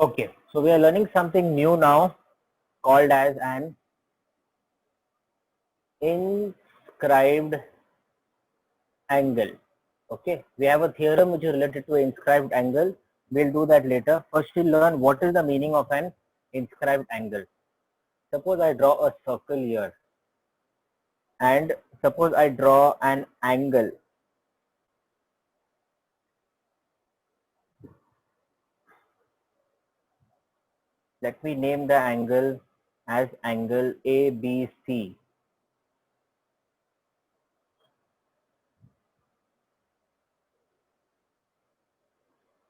Okay, so we are learning something new now called as an inscribed angle. Okay, we have a theorem which is related to inscribed angle. We'll do that later. First, we'll learn what is the meaning of an inscribed angle. Suppose I draw a circle here, and suppose I draw an angle. Let me name the angle as angle ABC.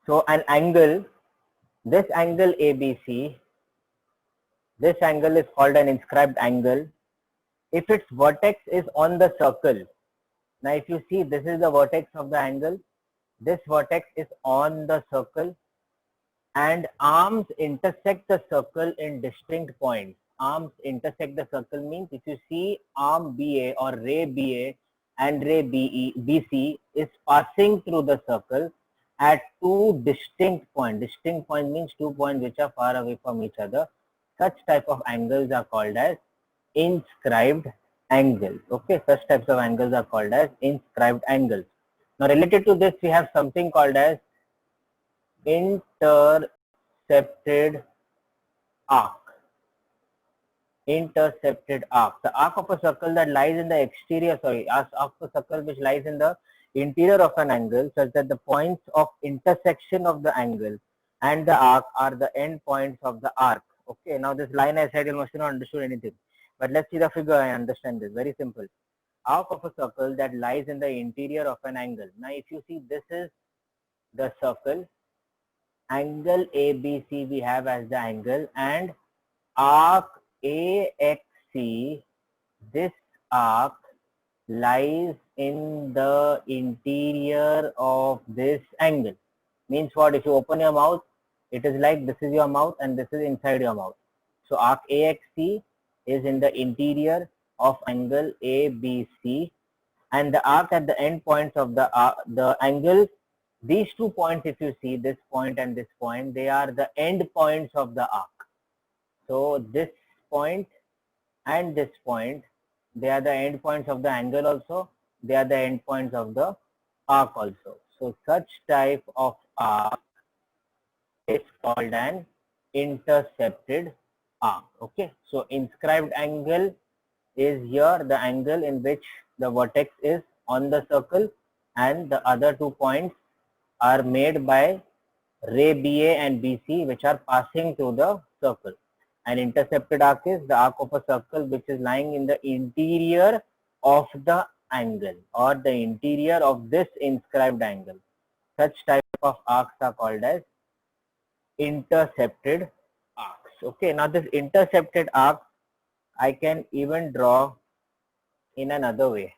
So an angle, this angle ABC, this angle is called an inscribed angle if its vertex is on the circle. Now if you see, this is the vertex of the angle, this vertex is on the circle, and arms intersect the circle in distinct points. Arms intersect the circle means if you see arm BA or ray BA and ray BC is passing through the circle at two distinct points. Distinct point means 2 points which are far away from each other. Such type of angles are called as inscribed angles. Okay, such types of angles are called as inscribed angles. Now related to this, we have something called as intercepted arc. Intercepted arc. The arc of a circle that lies in the exterior, arc of a circle which lies in the interior of an angle such that the points of intersection of the angle and the arc are the end points of the arc. Okay, now this line I said you must not understood anything. But let's see the figure and understand this. Very simple. Arc of a circle that lies in the interior of an angle. Now if you see, this is the circle. Angle ABC we have as the angle, and arc AXC, this arc lies in the interior of this angle. Means what? If you open your mouth, it is like this is your mouth and this is inside your mouth. So arc AXC is in the interior of angle ABC, and the arc at the end points of the angle, these 2 points, if you see this point and this point, they are the end points of the arc. So this point and this point, they are the end points of the angle also. They are the end points of the arc also. So such type of arc is called an intercepted arc. Okay. So inscribed angle is here the angle in which the vertex is on the circle and the other 2 points are made by ray BA and BC which are passing through the circle. An intercepted arc is the arc of a circle which is lying in the interior of the angle or the interior of this inscribed angle. Such type of arcs are called as intercepted arcs. Okay, now this intercepted arc I can even draw in another way.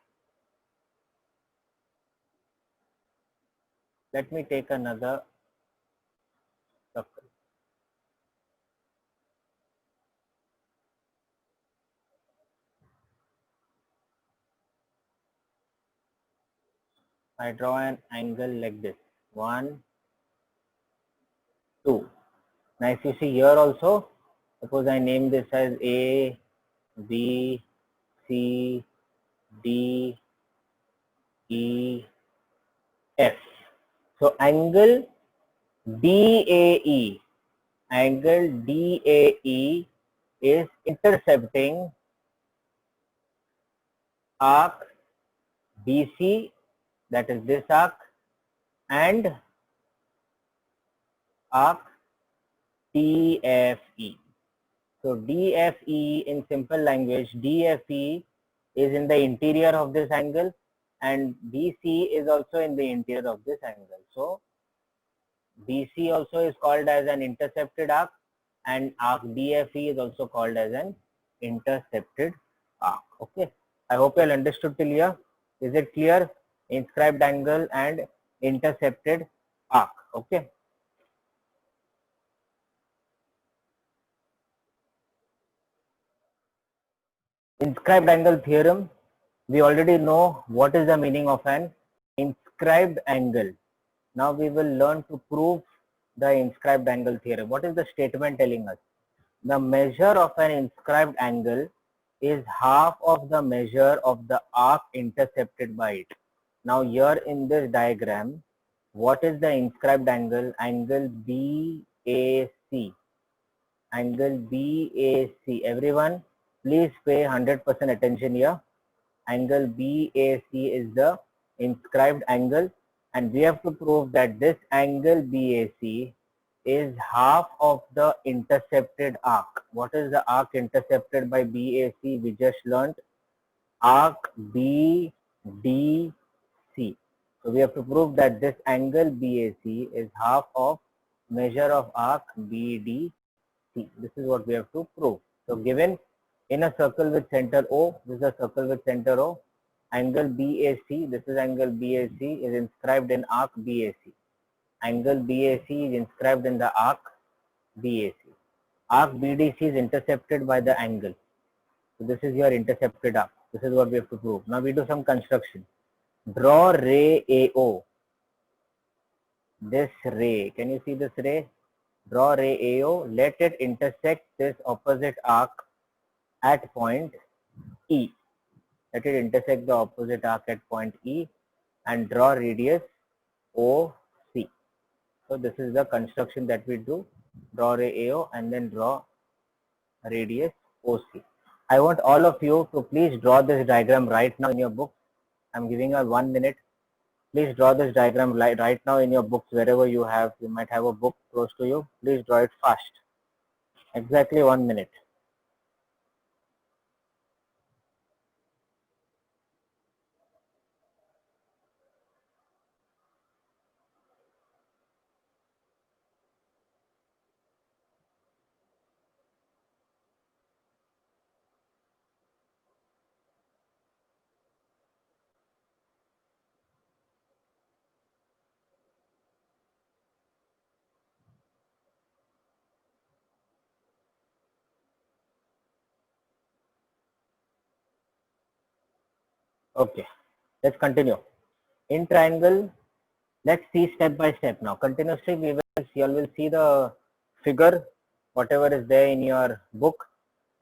Let me take another circle. I draw an angle like this, 1, 2. Now if you see here also, suppose I name this as A, B, C, D, E, F. So angle DAE, angle DAE is intercepting arc BC, that is this arc, and arc DFE. So DFE in simple language, DFE is in the interior of this angle and BC is also in the interior of this angle. So BC also is called as an intercepted arc and arc DFE is also called as an intercepted arc. Okay, I hope you all understood till here. Is it clear? Inscribed angle and intercepted arc. Okay. Inscribed angle theorem. We already know what is the meaning of an inscribed angle. Now we will learn to prove the inscribed angle theorem. What is the statement telling us? The measure of an inscribed angle is half of the measure of the arc intercepted by it. Now here in this diagram, what is the inscribed angle? Angle BAC. Angle BAC. Everyone, please pay 100% attention here. Angle BAC is the inscribed angle, and we have to prove that this angle BAC is half of the intercepted arc. What is the arc intercepted by BAC? We just learned arc BDC. So we have to prove that this angle BAC is half of measure of arc BDC. This is what we have to prove. So given in a circle with center O, this is a circle with center O, angle BAC, this is angle BAC is inscribed in arc BAC. Angle BAC is inscribed in the arc BAC. Arc BDC is intercepted by the angle. So this is your intercepted arc. This is what we have to prove. Now we do some construction. Draw ray AO. This ray, can you see this ray? Draw ray AO. Let it intersect this opposite arc at point E. Let it intersect the opposite arc at point E and draw radius OC. So this is the construction that we do. Draw ray AO and then draw radius OC. I want all of you to please draw this diagram right now in your book. I'm giving you 1 minute. Please draw this diagram right now in your books, wherever you have. You might have a book close to you. Please draw it fast. Exactly 1 minute. Okay, let's continue. In triangle, let's see step by step now. Continuously, you will see the figure, whatever is there in your book,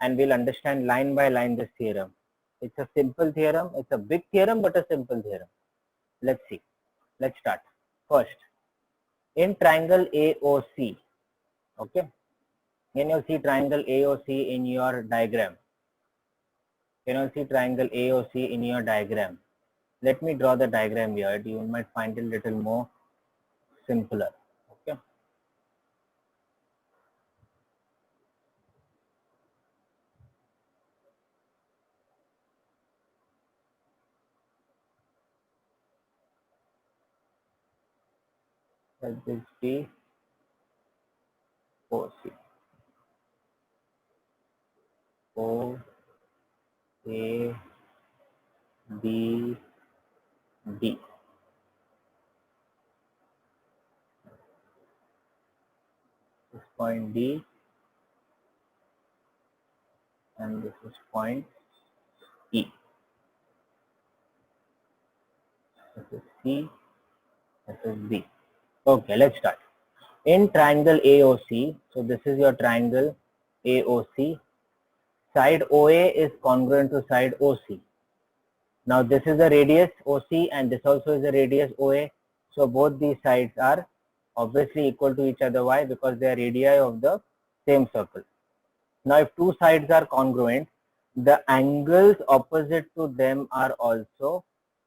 and we'll understand line by line this theorem. It's a simple theorem. It's a big theorem, but a simple theorem. Let's see. Let's start. First, in triangle AOC, okay, can you see triangle AOC in your diagram? Can you see triangle AOC in your diagram? Let me draw the diagram here. You might find it a little more simpler. Okay. Let this be OC. O A B D. This point D and this is point E. This is C. This is B. Okay, let's start. In triangle AOC, so this is your triangle AOC. Side OA is congruent to side OC. Now this is the radius OC and this also is the radius OA. So both these sides are obviously equal to each other. Why? Because they are radii of the same circle. Now if two sides are congruent, the angles opposite to them are also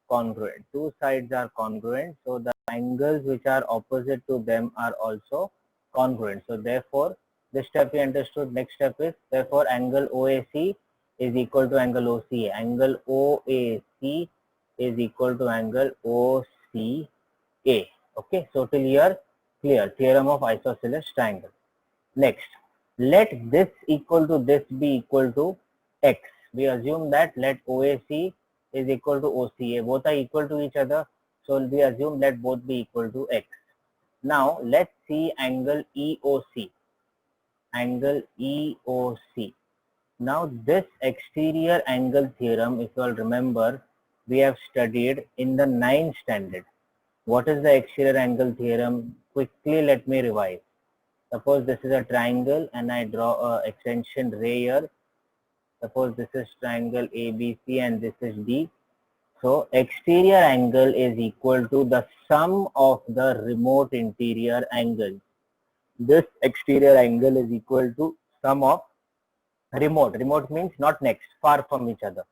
congruent. Two sides are congruent, so the angles which are opposite to them are also congruent. So therefore, this step we understood. Next step is, therefore angle OAC is equal to angle OCA. Angle OAC is equal to angle OCA. Okay, so till here clear. Theorem of isosceles triangle. Next, let this equal to this be equal to x. We assume that let OAC is equal to OCA. Both are equal to each other. So we assume let both be equal to x. Now let's see angle EOC. Angle EOC. Now this exterior angle theorem, if you all remember, we have studied in the 9th standard. What is the exterior angle theorem? quickly let me revise. Suppose this is a triangle and I draw a extension ray here. Suppose this is triangle ABC and this is D. So exterior angle is equal to the sum of the remote interior angles. This exterior angle is equal to sum of remote. Remote means not next, far from each other.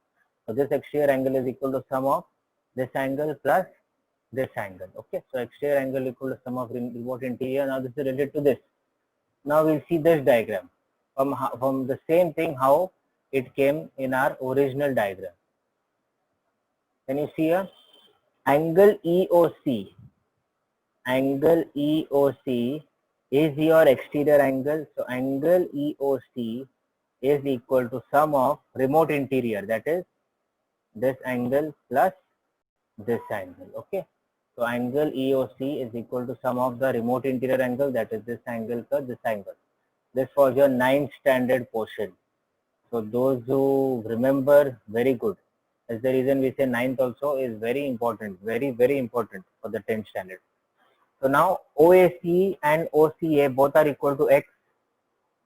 So this exterior angle is equal to sum of this angle plus this angle. Okay, so exterior angle equal to sum of remote interior. Now this is related to this. Now we'll see this diagram from the same thing how it came in our original diagram. Can you see here? Angle EOC. Angle EOC is your exterior angle. So angle EOC is equal to sum of remote interior, that is this angle plus this angle. Okay, so angle EOC is equal to sum of the remote interior angle, that is this angle plus this angle. This was your 9th standard portion. So those who remember, very good. That's the reason we say 9th also is very important, very, very important for the 10th standard. So now OAC and OCA both are equal to X.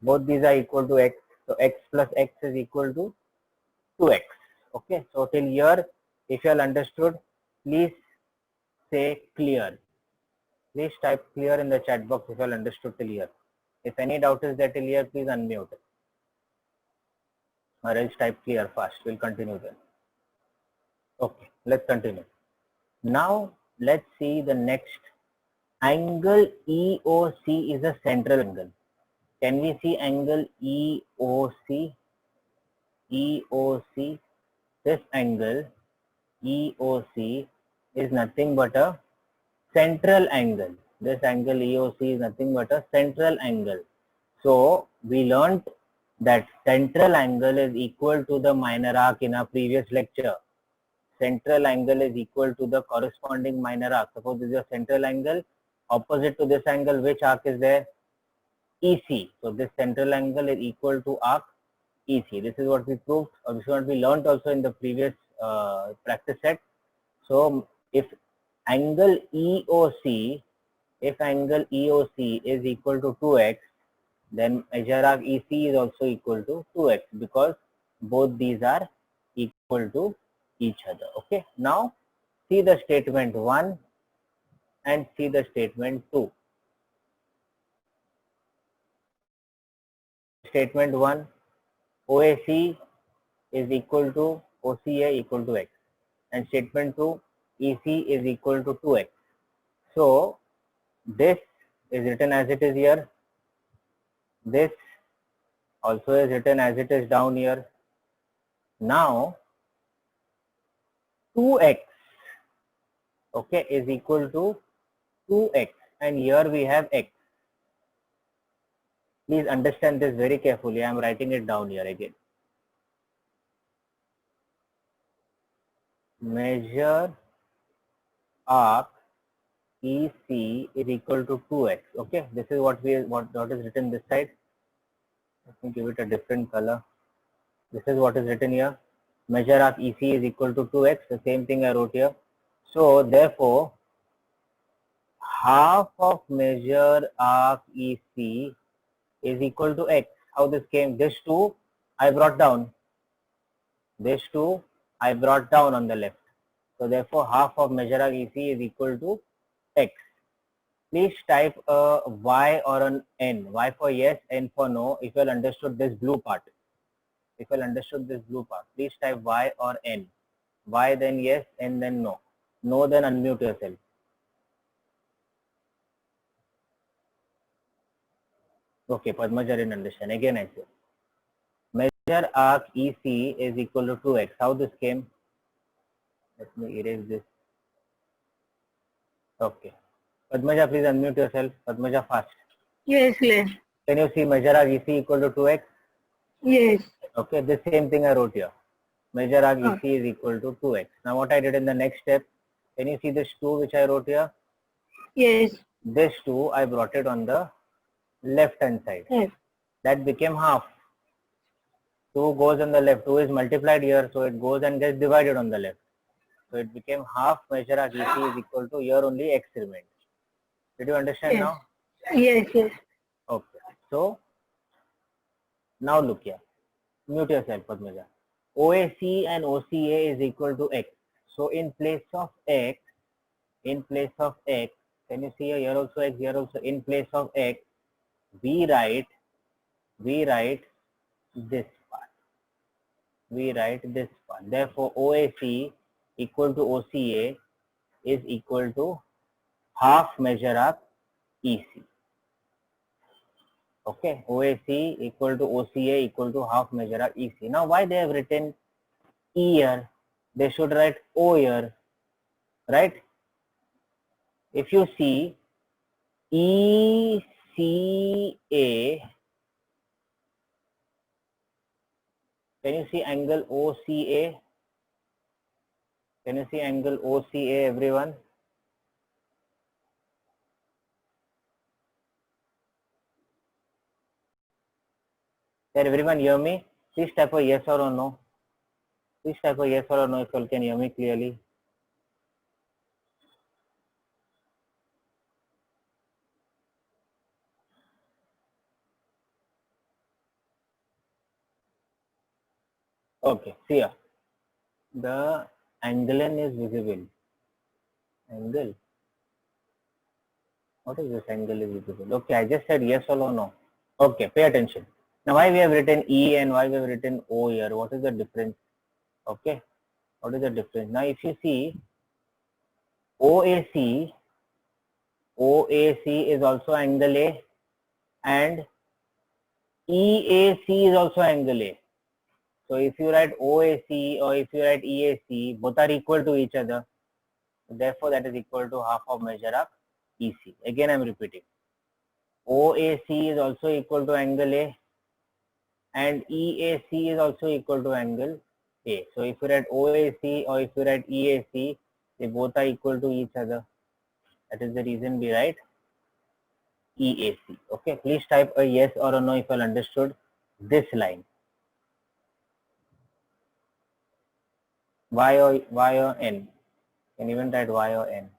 Both these are equal to X. So X plus X is equal to 2X. Okay, so till here, if you all understood, please say clear. Please type clear in the chat box if you all understood till here. If any doubt is there till here, please unmute. Or else type clear fast. We'll continue then. Okay, let's continue. Now let's see the next. Angle EOC is a central angle. Can we see angle EOC? EOC, this angle EOC is nothing but a central angle. This angle EOC is nothing but a central angle. So we learnt that central angle is equal to the minor arc in our previous lecture. Central angle is equal to the corresponding minor arc. Suppose this is a central angle. Opposite to this angle, which arc is there? EC. So this central angle is equal to arc EC. This is what we proved, or this is what we learned also in the previous practice set. So if angle EOC, is equal to 2x, then measure arc EC is also equal to 2x, because both these are equal to each other. Okay. Now see the statement 1 and see the statement 2. Statement 1, OAC is equal to OCA equal to X, and statement 2, EC is equal to 2X. So this is written as it is here. This also is written as it is down here. Now 2x, okay, is equal to 2x, and here we have x. Please understand this very carefully. I am writing it down here again. Measure arc EC is equal to 2x. Okay, this is what is written this side. Let me give it a different color. This is what is written here. Measure arc EC is equal to 2x. The same thing I wrote here. So therefore, half of measure arc EC is equal to x. How this came? This 2 I brought down. This 2 I brought down on the left. So therefore, half of measure arc EC is equal to x. Please type a y or an n. Y for yes, n for no. If you all understood this blue part. If you all understood this blue part, please type y or n. Y then yes, n then no. No then unmute yourself. Okay, Padmaja didn't understand. Again I say. Measure arc EC is equal to 2x. How this came? Let me erase this. Okay. Padmaja, please unmute yourself. Padmaja, fast. Yes, yes. Can you see measure arc EC equal to 2x? Yes. Okay, the same thing I wrote here. Measure arc EC is equal to 2x. Now what I did in the next step, can you see this 2 which I wrote here? Yes. This 2 I brought it on the left hand side. Yes. That became half. 2 goes on the left. 2 is multiplied here, so it goes and gets divided on the left. So it became half measure arc EC is equal to, here only x remained. Did you understand Yes. now? Yes, yes. Okay. So now look here. Mute yourself, Padmaja. OAC and OCA is equal to X. So in place of X, can you see here also X, here also, in place of X, we write this part. Therefore, OAC equal to OCA is equal to half measure of EC. Okay, OAC equal to OCA equal to half measure of EC. Now, why they have written E here? They should write O here, right? If you see ECA, can you see angle OCA? Can you see angle OCA, everyone? Can everyone hear me? Please type a yes or a no. Please type a yes or a no if you can hear me clearly. Okay, see here. The angle is visible. Angle. What is this angle is visible? Okay, I just said yes or no. Okay, pay attention. Now, why we have written E and why we have written O here? What is the difference? Okay, what is the difference? Now, if you see OAC is also angle A and EAC is also angle A. So if you write OAC or if you write EAC, both are equal to each other. Therefore, that is equal to half of measure of EC. Again, I am repeating. OAC is also equal to angle A and EAC is also equal to angle A. So if you write OAC or if you write EAC, they both are equal to each other. That is the reason we write EAC. Okay, please type a yes or a no if you understood this line. Y or N. Can even write Y or N.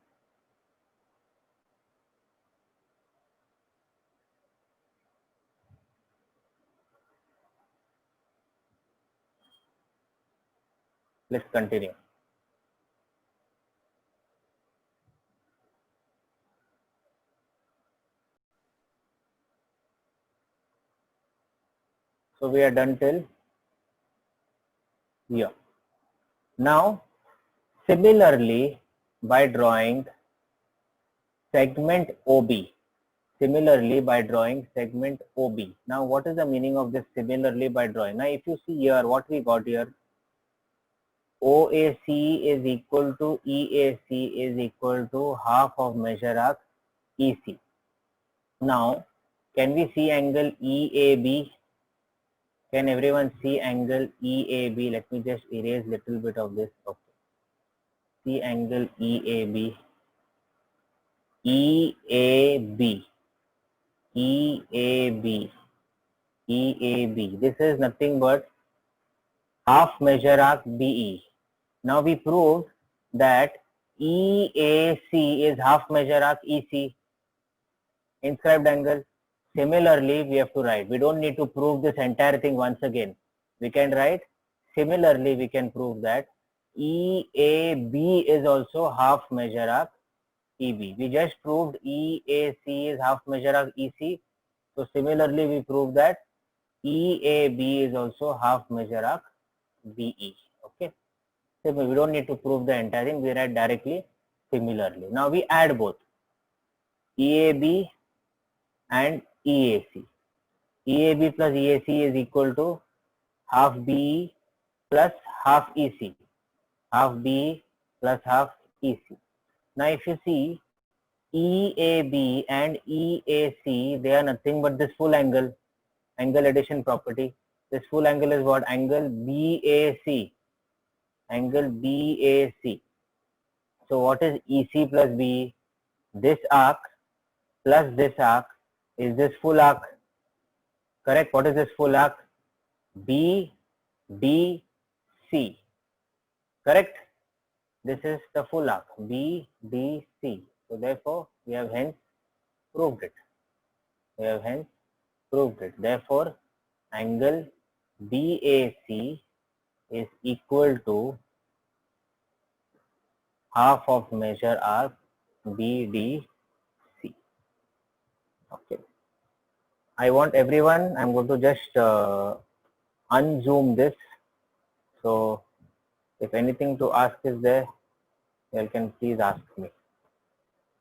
Let's continue. So we are done till here. Now, similarly, by drawing segment OB. Now, what is the meaning of this similarly by drawing? Now, if you see here, what we got here, OAC is equal to EAC is equal to half of measure of EC. Now, can we see angle EAB? Can everyone see angle EAB? Let me just erase little bit of this. Okay. See angle EAB. EAB. This is nothing but half measure of BE. Now we proved that EAC is half measure of EC, inscribed angle. Similarly, we have to write. We don't need to prove this entire thing once again. We can write. Similarly, we can prove that EAB is also half measure of EB. We just proved EAC is half measure of EC. So similarly, we prove that EAB is also half measure of BE. Okay. So we don't need to prove the entire thing. We write directly similarly. Now we add both EAB and EAC. EAB plus EAC is equal to half BE plus half EC. Half BE plus half EC. Now if you see EAB and EAC, they are nothing but this full angle addition property. This full angle is what? Angle BAC. Angle BAC. So what is EC plus BE? This arc plus this arc is this full arc. Correct? What is this full arc? BDC. Correct? This is the full arc BDC. So therefore we have hence proved it. We have hence proved it. Therefore, angle BAC is equal to half of measure arc BDC. Okay. I want everyone, I'm going to just unzoom this. So if anything to ask is there, you can please ask me.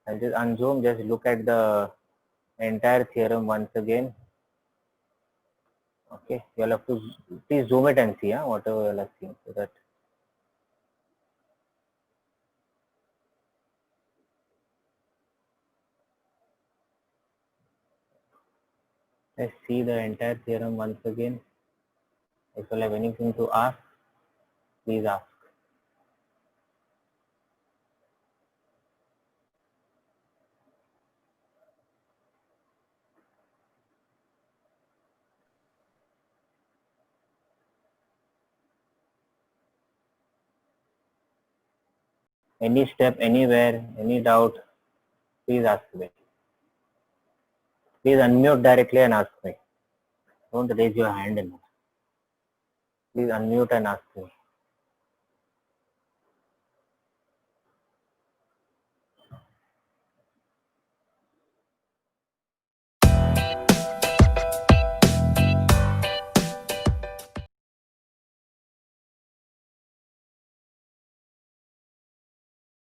I'll just unzoom, just look at the entire theorem once again. Okay, you'll have to please zoom it and see whatever you'll have seen, so that let's see the entire theorem once again. If you have anything to ask, please ask. Any step, anywhere, any doubt, please ask me. Please unmute directly and ask me. Don't raise your hand in. Please unmute and ask me.